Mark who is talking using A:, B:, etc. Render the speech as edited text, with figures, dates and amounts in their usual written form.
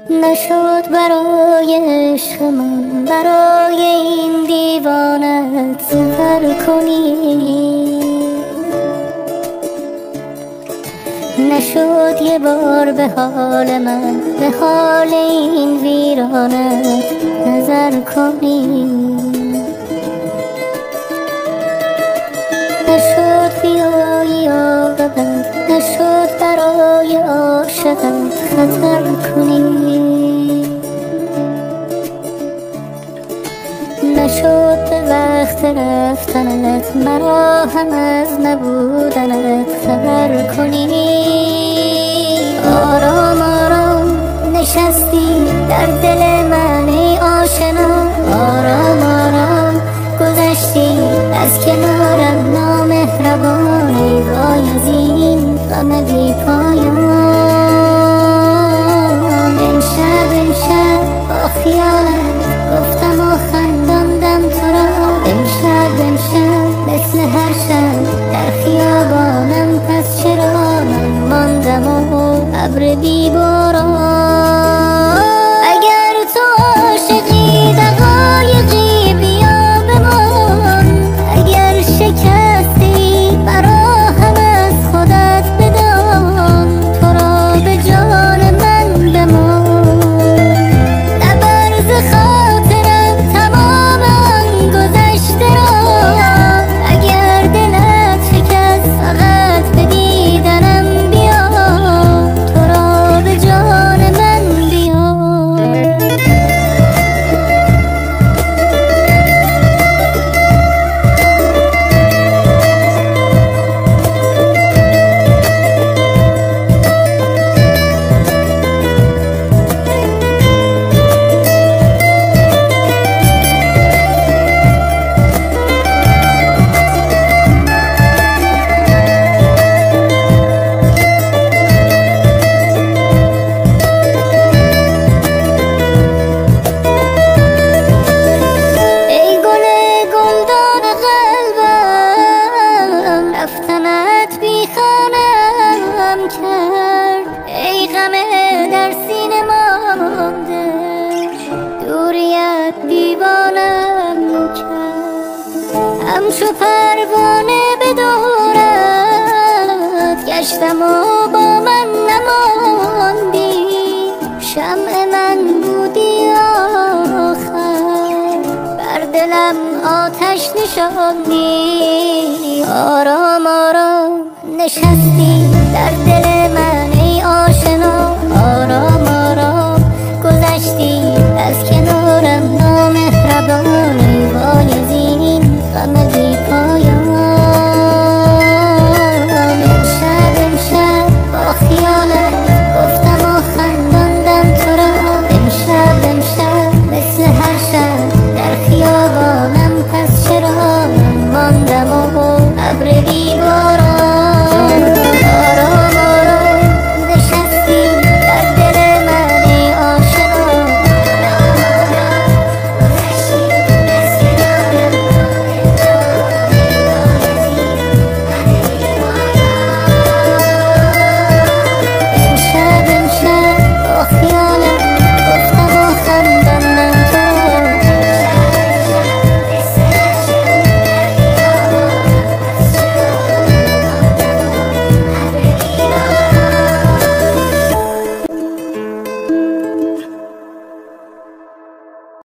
A: نشد برای عشق من برای این دیوانت سفر کنی، نشد یه بار به حال من به حال این ویرانت نظر کنی، نشد بیایی عاقبت، نشد برای عاشقت خطر کنی، نشد به وقت رفتنت مرا هم از نبودنت خبر کنی. آرام آرام نشستی در دل من ای آشنا، آرام آرام گذشتی از کنارم نامهربان، ای وای از این غم بی پایان. امشب با خیالت گفتم و خنداندم تو را، امشب مثل هر شب در خیابانم، پس چرا من ماندم و ابر بی باران. اگر تو عاشقی دقایقی بیا بمان، اگر شکستی مرا هم از خودت بدان، تو را به جان من بمان. نبرز خاطرم تمام آن گذشته را، اگر دلت شکست فقط به دیدنم بیا، تو را به جان من بیا. رفتنت بی خانم کرد، ای غم در سینه مانده، دوریت دیوانم کرد. همچو پروانه به دورت گشتم و با من نماندی، شمع من بودی آخر، بر دلم آتش نشاندی. آرام آرام نشستی در دل من ای آشنا،